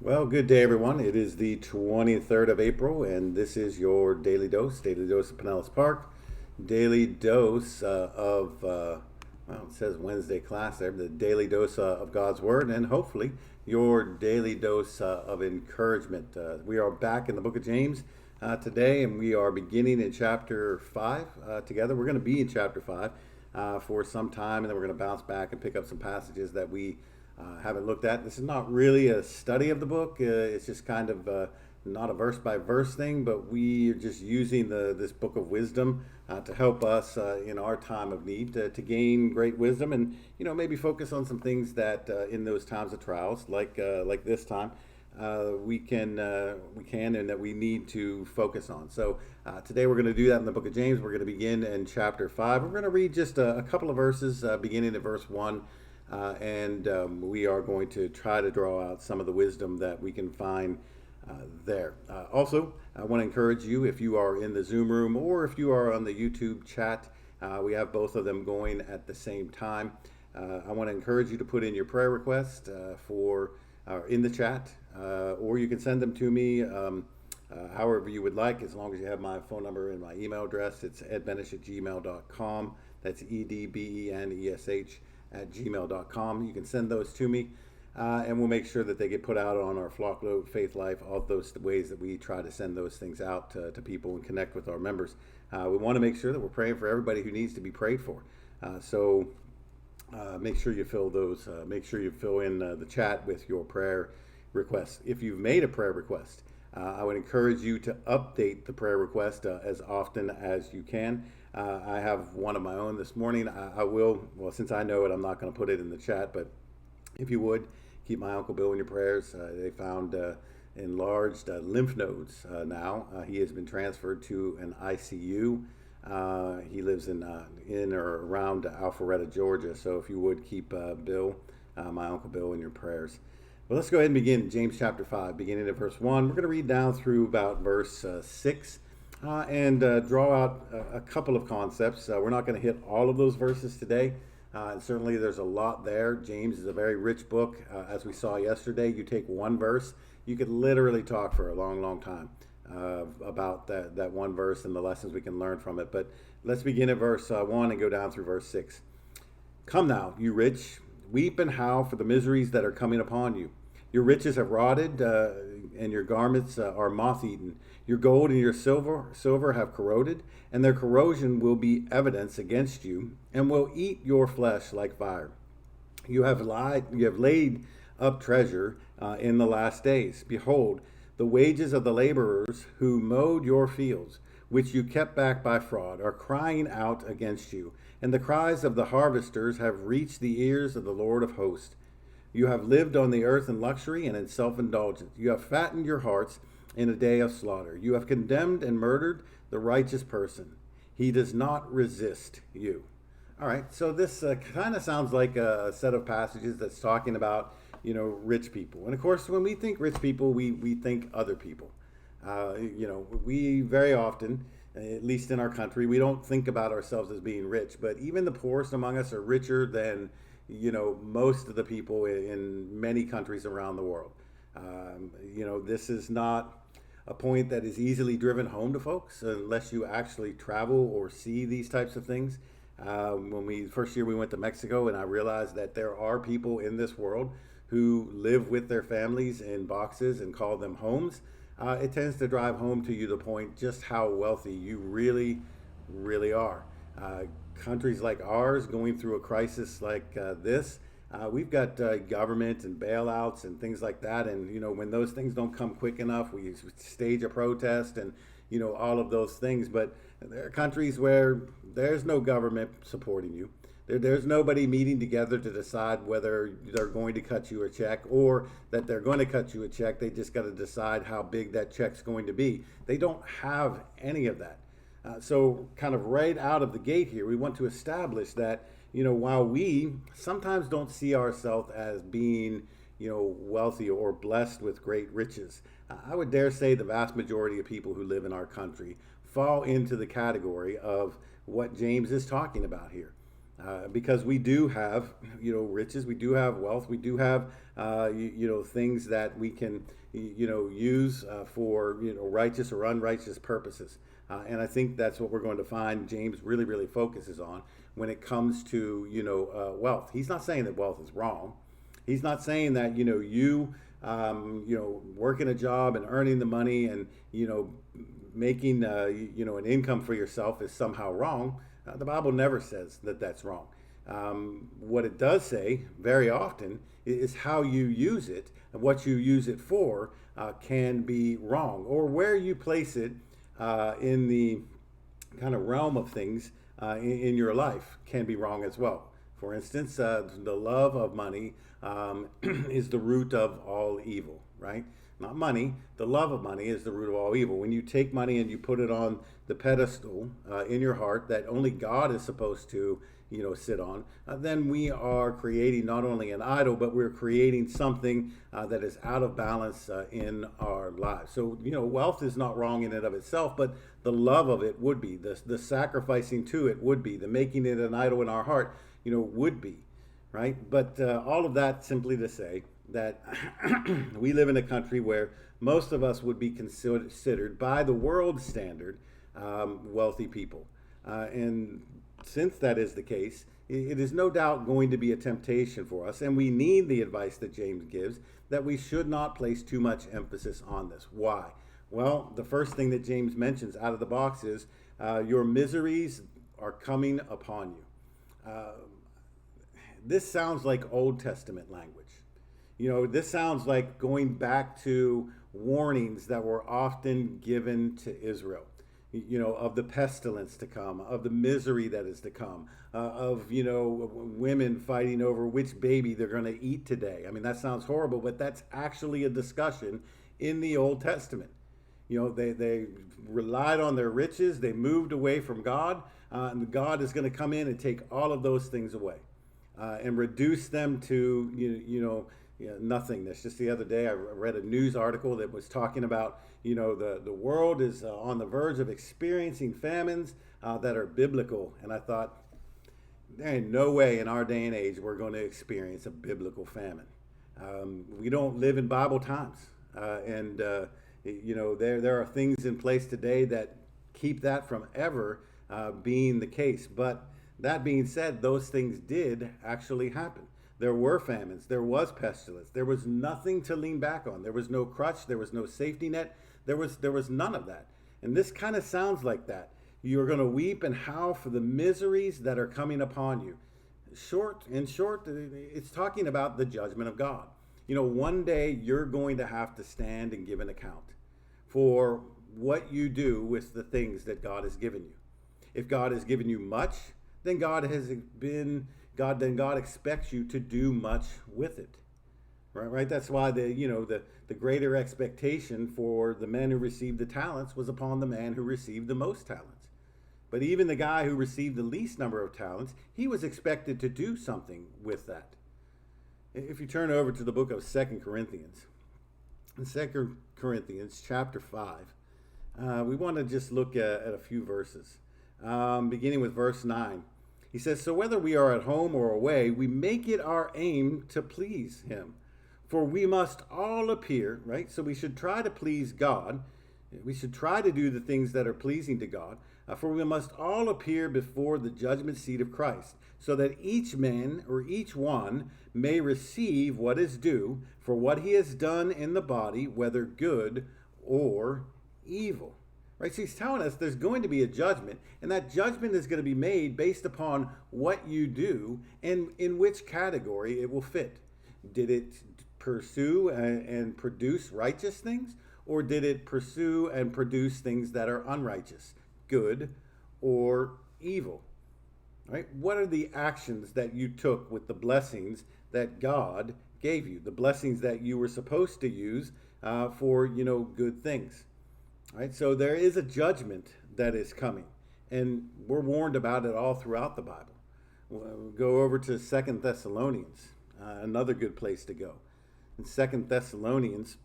Well, good day, everyone. It is the 23rd of April, and this is your Daily Dose of Pinellas Park, Daily Dose well, it says Wednesday class there, the Daily Dose of God's Word, and hopefully your Daily Dose of Encouragement. We are back in the book of James today, and we are beginning in chapter 5 together. We're going to be in chapter 5 for some time, and then we're going to bounce back and pick up some passages that we haven't looked at. This is not really a study of the book. It's just kind of not a verse by verse thing, but we are just using this book of wisdom to help us in our time of need to gain great wisdom, and maybe focus on some things that in those times of trials, like this time, we can and that we need to focus on. So today we're going to do that in the book of James. We're going to begin in chapter 5. We're going to read just a couple of verses, beginning at verse 1. And we are going to try to draw out some of the wisdom that we can find there. Also, I want to encourage you, if you are in the Zoom room or if you are on the YouTube chat, we have both of them going at the same time. I want to encourage you to put in your prayer request for in the chat, or you can send them to me however you would like, as long as you have my phone number and my email address. It's edbenesh@gmail.com. That's EDBENESH at gmail.com. You can send those to me, and we'll make sure that they get put out on our Flockload, Faith Life, all those ways that we try to send those things out to people and connect with our members. We want to make sure that we're praying for everybody who needs to be prayed for. So make sure you fill those. Make sure you fill in the chat with your prayer requests. If you've made a prayer request, I would encourage you to update the prayer request as often as you can. I have one of my own this morning. I will, well, since I know it, I'm not going to put it in the chat, but if you would, keep my Uncle Bill in your prayers. They found enlarged lymph nodes now. He has been transferred to an ICU. He lives in or around Alpharetta, Georgia. So if you would keep Bill, my Uncle Bill, in your prayers. Well, let's go ahead and begin James chapter 5, beginning at verse 1. We're going to read down through about verse 6. And draw out a couple of concepts. We're not going to hit all of those verses today. And certainly there's a lot there. James is a very rich book. As we saw yesterday, you take one verse, you could literally talk for a long, long time about that one verse and the lessons we can learn from it. But let's begin at verse 1 and go down through verse 6. Come now, you rich, weep and howl for the miseries that are coming upon you. Your riches have rotted, and your garments are moth-eaten. Your gold and your silver have corroded, and their corrosion will be evidence against you, and will eat your flesh like fire. You have laid up treasure in the last days. Behold, the wages of the laborers who mowed your fields, which you kept back by fraud, are crying out against you, and the cries of the harvesters have reached the ears of the Lord of hosts. You have lived on the earth in luxury and in self-indulgence. You have fattened your hearts in a day of slaughter. You have condemned and murdered the righteous person. He does not resist you. All right, so this kind of sounds like a set of passages that's talking about, rich people. And of course, when we think rich people, we think other people. We very often, at least in our country, we don't think about ourselves as being rich. But even the poorest among us are richer than most of the people in many countries around the world. This is not a point that is easily driven home to folks unless you actually travel or see these types of things. When first year we went to Mexico, and I realized that there are people in this world who live with their families in boxes and call them homes. It tends to drive home to you the point just how wealthy you really, really are. Countries like ours going through a crisis like this, we've got government and bailouts and things like that. And, when those things don't come quick enough, we stage a protest and, all of those things. But there are countries where there's no government supporting you. There's nobody meeting together to decide whether they're going to cut you a check or that they're going to cut you a check. They just got to decide how big that check's going to be. They don't have any of that. So kind of right out of the gate here, we want to establish that, while we sometimes don't see ourselves as being, wealthy or blessed with great riches, I would dare say the vast majority of people who live in our country fall into the category of what James is talking about here. because we do have, riches, we do have wealth, we do have, things that we can, use for, righteous or unrighteous purposes. And I think that's what we're going to find James really, really focuses on when it comes to, wealth. He's not saying that wealth is wrong. He's not saying that, working a job and earning the money and, making, an income for yourself is somehow wrong. The Bible never says that that's wrong. What it does say very often is how you use it and what you use it for can be wrong, or where you place it in the kind of realm of things in your life can be wrong as well. For instance, the love of money is the root of all evil, right? Not money. The love of money is the root of all evil. When you take money and you put it on the pedestal in your heart that only God is supposed to, sit on, then we are creating not only an idol, but we're creating something that is out of balance in our lives. So, wealth is not wrong in and of itself, but the love of it would be. The sacrificing to it would be. The making it an idol in our heart, would be, right? But all of that simply to say that we live in a country where most of us would be considered by the world standard wealthy people. And since that is the case, it is no doubt going to be a temptation for us, and we need the advice that James gives, that we should not place too much emphasis on this. Why? Well, the first thing that James mentions out of the box is your miseries are coming upon you. This sounds like Old Testament language. This sounds like going back to warnings that were often given to Israel, of the pestilence to come, of the misery that is to come, of, women fighting over which baby they're going to eat today. I mean, that sounds horrible, but that's actually a discussion in the Old Testament. They relied on their riches. They moved away from God, and God is going to come in and take all of those things away and reduce them to, nothingness. Just the other day, I read a news article that was talking about, the world is on the verge of experiencing famines that are biblical. And I thought, there ain't no way in our day and age we're going to experience a biblical famine. We don't live in Bible times. There are things in place today that keep that from ever being the case. But that being said, those things did actually happen. There were famines. There was pestilence. There was nothing to lean back on. There was no crutch. There was no safety net. There was none of that. And this kind of sounds like that. You're going to weep and howl for the miseries that are coming upon you. In short, it's talking about the judgment of God. One day you're going to have to stand and give an account for what you do with the things that God has given you. If God has given you much, then God expects you to do much with it. Right? That's why the greater expectation for the men who received the talents was upon the man who received the most talents. But even the guy who received the least number of talents, he was expected to do something with that. If you turn over to the book of 2 Corinthians, in 2 Corinthians chapter 5, we want to just look at a few verses, beginning with verse 9. He says, "So whether we are at home or away, we make it our aim to please him. For we must all appear," right? So we should try to please God. We should try to do the things that are pleasing to God. "For we must all appear before the judgment seat of Christ, so that each man or each one may receive what is due for what he has done in the body, whether good or evil." Right? So he's telling us there's going to be a judgment, and that judgment is going to be made based upon what you do and in which category it will fit. Did it pursue and produce righteous things, or did it pursue and produce things that are unrighteous, good or evil? Right? What are the actions that you took with the blessings that God gave you, the blessings that you were supposed to use for good things? Right? So there is a judgment that is coming, and we're warned about it all throughout the Bible. We'll go over to 2 Thessalonians, another good place to go. In 2 Thessalonians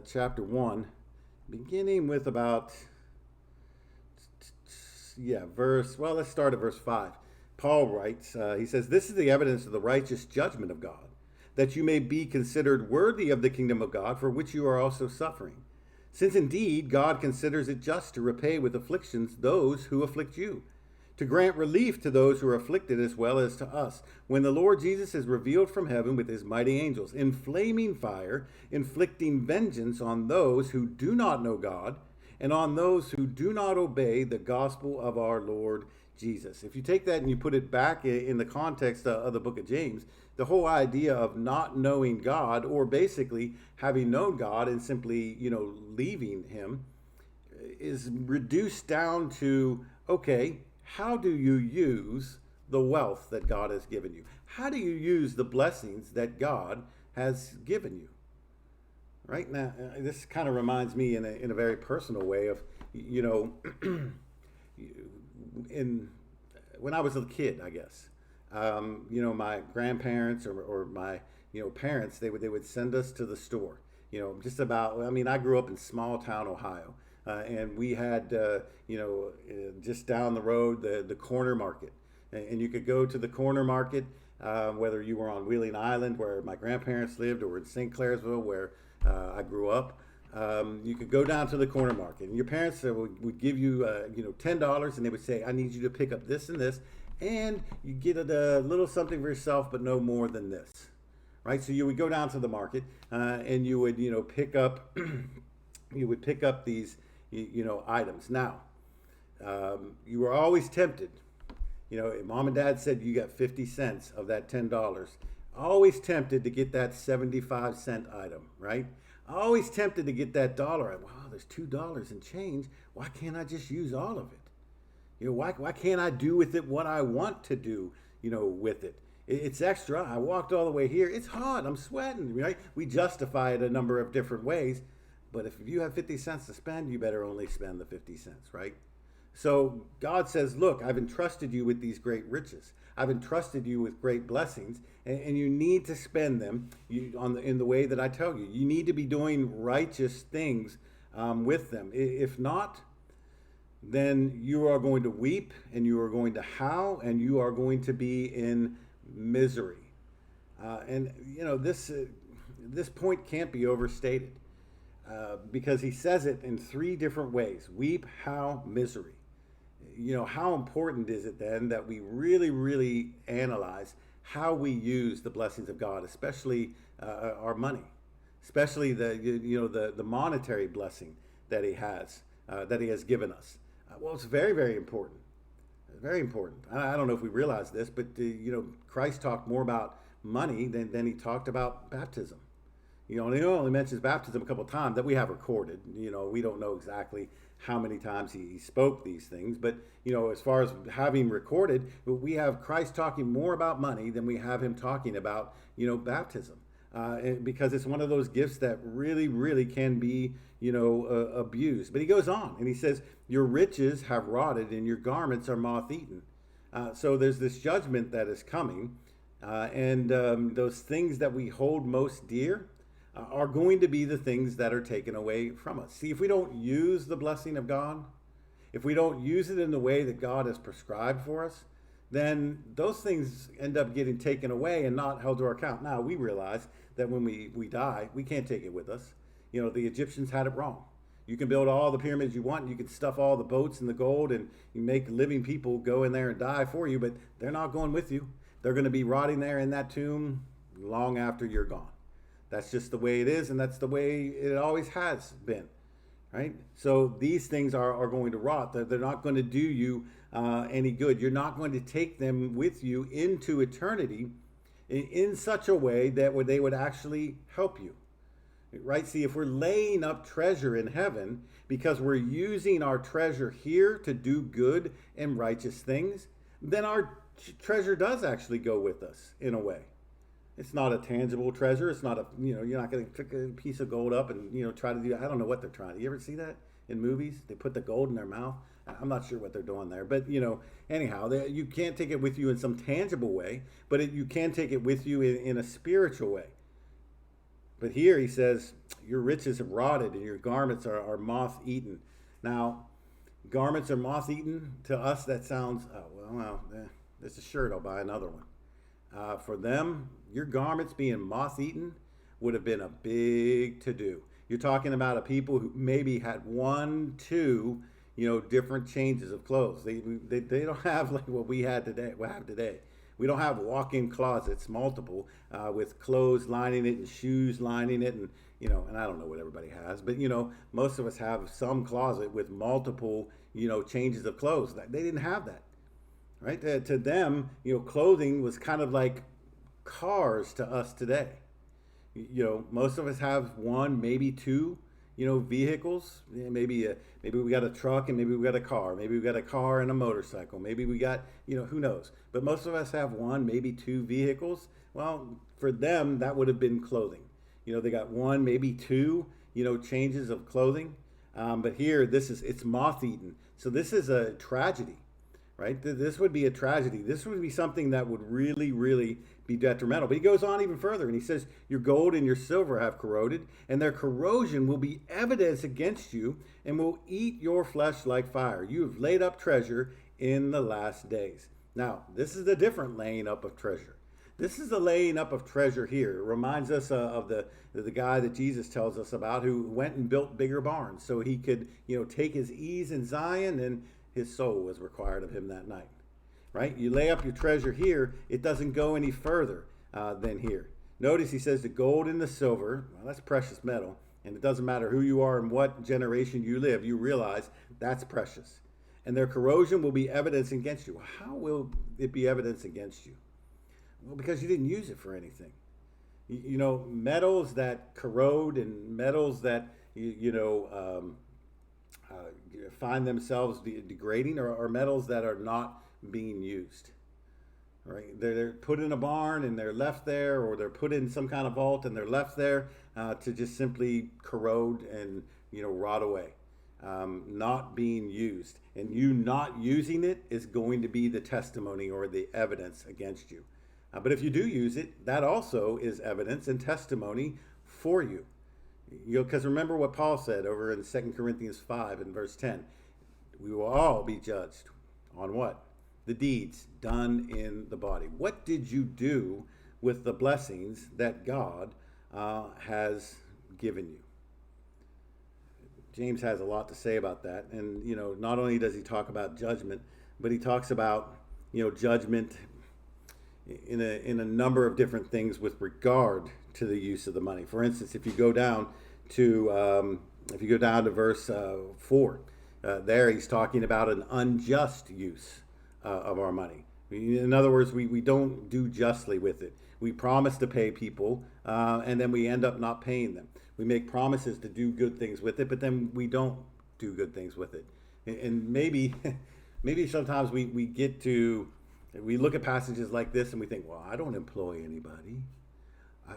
chapter 1, beginning with about let's start at verse 5. Paul writes, he says, "This is the evidence of the righteous judgment of God, that you may be considered worthy of the kingdom of God, for which you are also suffering. Since indeed God considers it just to repay with afflictions those who afflict you, to grant relief to those who are afflicted as well as to us, when the Lord Jesus is revealed from heaven with his mighty angels, in flaming fire, inflicting vengeance on those who do not know God, and on those who do not obey the gospel of our Lord Jesus." If you take that and you put it back in the context of the book of James, the whole idea of not knowing God, or basically having known God and simply, leaving him, is reduced down to, okay, how do you use the wealth that God has given you? How do you use the blessings that God has given you? Right now, this kind of reminds me in a very personal way of, in when I was a kid, I guess. My grandparents or my parents, they would send us to the store. Just about. I mean, I grew up in small town Ohio, and we had just down the road the corner market, and you could go to the corner market, whether you were on Wheeling Island where my grandparents lived, or in St. Clairsville where I grew up. You could go down to the corner market, and your parents would give you $10, and they would say, "I need you to pick up this and this, and you get a little something for yourself, but no more than this." Right? So you would go down to the market, and you would pick up these items. Now, you were always tempted. Mom and dad said you got 50 cents of that $10. Always tempted to get that 75-cent item, right? Always tempted to get that dollar. Wow, there's $2 and change. Why can't I just use all of it? Why can't I do with it what I want to do, with it? It's extra. I walked all the way here. It's hot. I'm sweating, right? We justify it a number of different ways. But if you have 50 cents to spend, you better only spend the 50 cents, right? So God says, look, I've entrusted you with these great riches. I've entrusted you with great blessings, and you need to spend them in the way that I tell you. You need to be doing righteous things with them. If not, then you are going to weep, and you are going to howl, and you are going to be in misery. This point can't be overstated, because he says it in three different ways: weep, howl, misery. How important is it then that we really, really analyze how we use the blessings of God, especially our money, especially the monetary blessing that He has given us? Well, it's very, very important. Very important. I don't know if we realize this, but Christ talked more about money than He talked about baptism. He only mentions baptism a couple of times that we have recorded. We don't know exactly how many times he spoke these things, but as far as having recorded, we have Christ talking more about money than we have him talking about baptism, because it's one of those gifts that really, really can be abused. But he goes on and he says, "Your riches have rotted, and your garments are moth-eaten." So there's this judgment that is coming, and those things that we hold most dear are going to be the things that are taken away from us. See, if we don't use the blessing of God, if we don't use it in the way that God has prescribed for us, then those things end up getting taken away and not held to our account. Now, we realize that when we die, we can't take it with us. The Egyptians had it wrong. You can build all the pyramids you want, and you can stuff all the boats in the gold, and you make living people go in there and die for you, but they're not going with you. They're going to be rotting there in that tomb long after you're gone. That's just the way it is, and that's the way it always has been, right? So these things are going to rot. They're not going to do you any good. You're not going to take them with you into eternity in such a way that they would actually help you, right? See, if we're laying up treasure in heaven because we're using our treasure here to do good and righteous things, then our treasure does actually go with us in a way. It's not a tangible treasure. It's not you're not going to pick a piece of gold up and, try to do, I don't know what they're trying to. You ever see that in movies? They put the gold in their mouth. I'm not sure what they're doing there. But, anyhow, you can't take it with you in some tangible way, but you can take it with you in a spiritual way. But here he says, your riches have rotted and your garments are moth-eaten. Now, Garments are moth eaten. To us, that sounds, it's a shirt, I'll buy another one. For them, your garments being moth eaten would have been a big to do. You're talking about a people who maybe had one, two, different changes of clothes. They don't have like what we had today. We have today. We don't have walk-in closets, multiple, with clothes lining it and shoes lining it, and and I don't know what everybody has, but most of us have some closet with multiple, changes of clothes. They didn't have that, right? To them, clothing was kind of like cars to us today. Most of us have one, maybe two, vehicles. Maybe we got a truck and maybe we got a car. Maybe we got a car and a motorcycle. Maybe we got, who knows? But most of us have one, maybe two vehicles. Well, for them, that would have been clothing. They got one, maybe two, changes of clothing. But here, it's moth eaten. So this is a tragedy, right? This would be a tragedy. This would be something that would really, really be detrimental. But he goes on even further and he says, your gold and your silver have corroded, and their corrosion will be evidence against you and will eat your flesh like fire. You have laid up treasure in the last days. Now, this is a different laying up of treasure. This is the laying up of treasure here. It reminds us of the guy that Jesus tells us about who went and built bigger barns so he could, take his ease in Zion, and his soul was required of him that night. Right? You lay up your treasure here, it doesn't go any further than here. Notice he says the gold and the silver, well, that's precious metal, and it doesn't matter who you are and what generation you live, you realize that's precious. And their corrosion will be evidence against you. How will it be evidence against you? Well, because you didn't use it for anything. Metals that corrode and metals that, find themselves degrading are metals that are not being used. Right? They're put in a barn and they're left there, or they're put in some kind of vault and they're left there to just simply corrode and rot away, not being used. And you not using it is going to be the testimony or the evidence against you. But if you do use it, that also is evidence and testimony for you. Because remember what Paul said over in 2 Corinthians 5 and verse 10. We will all be judged on what? The deeds done in the body. What did you do with the blessings that God has given you? James has a lot to say about that. And, not only does he talk about judgment, but he talks about, judgment in a number of different things with regard to the use of the money. For instance, if you go down to verse 4, there he's talking about an unjust use of our money. In other words, we don't do justly with it. We promise to pay people, and then we end up not paying them. We make promises to do good things with it, but then we don't do good things with it. And maybe sometimes we look at passages like this and we think, well, I don't employ anybody.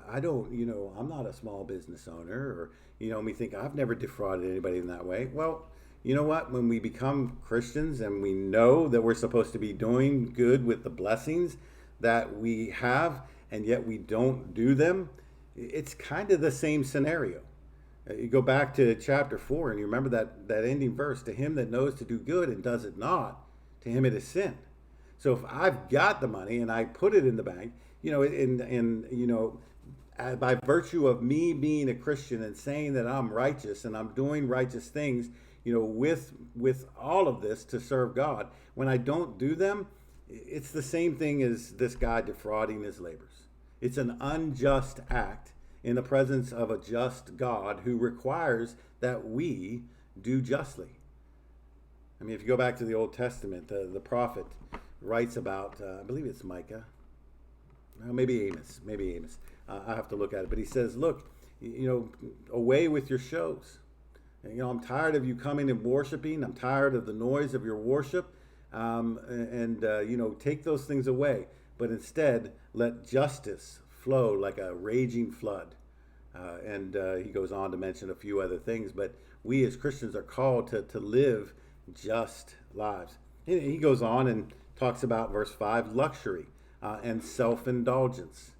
I don't, I'm not a small business owner, or, we think I've never defrauded anybody in that way. Well, you know what? When we become Christians and we know that we're supposed to be doing good with the blessings that we have, and yet we don't do them, it's kind of the same scenario. You go back to chapter 4 and you remember that ending verse, to him that knows to do good and does it not, to him it is sin. So if I've got the money and I put it in the bank, by virtue of me being a Christian and saying that I'm righteous and I'm doing righteous things, with all of this to serve God, when I don't do them, it's the same thing as this guy defrauding his labors. It's an unjust act in the presence of a just God who requires that we do justly. I mean, if you go back to the Old Testament, the prophet writes about, I believe it's Micah, maybe Amos. I have to look at it. But he says, look, away with your shows. I'm tired of you coming and worshiping. I'm tired of the noise of your worship. Take those things away. But instead, let justice flow like a raging flood. He goes on to mention a few other things. But we as Christians are called to live just lives. He goes on and talks about verse 5, luxury and self-indulgence.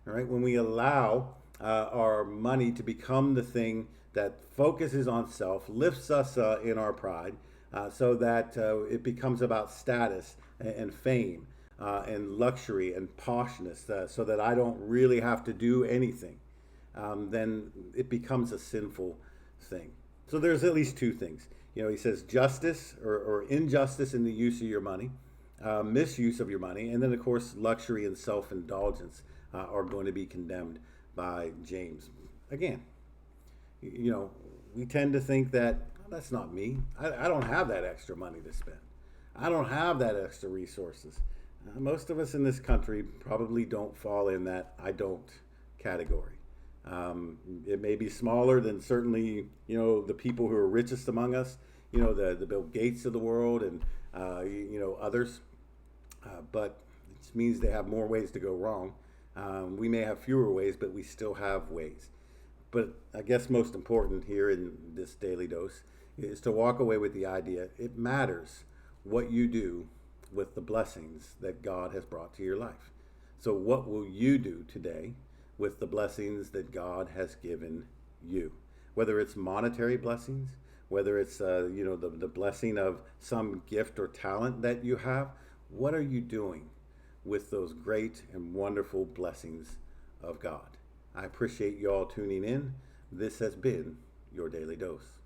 All right, when we allow our money to become the thing that focuses on self, lifts us in our pride, so that it becomes about status and fame and luxury and poshness, so that I don't really have to do anything, then it becomes a sinful thing. So there's at least two things. He says justice or injustice in the use of your money, misuse of your money, and then, of course, luxury and self indulgence are going to be condemned by James. Again, we tend to think that, "Oh, that's not me. I don't have that extra money to spend. I don't have that extra resources." Most of us in this country probably don't fall in that "I don't" category. It may be smaller than certainly the people who are richest among us, the Bill Gates of the world and others, but it just means they have more ways to go wrong. We may have fewer ways, but we still have ways. But I guess most important here in this daily dose is to walk away with the idea it matters what you do with the blessings that God has brought to your life. So what will you do today with the blessings that God has given you? Whether it's monetary blessings, whether it's the blessing of some gift or talent that you have, what are you doing with those great and wonderful blessings of God? I appreciate you all tuning in. This has been your Daily Dose.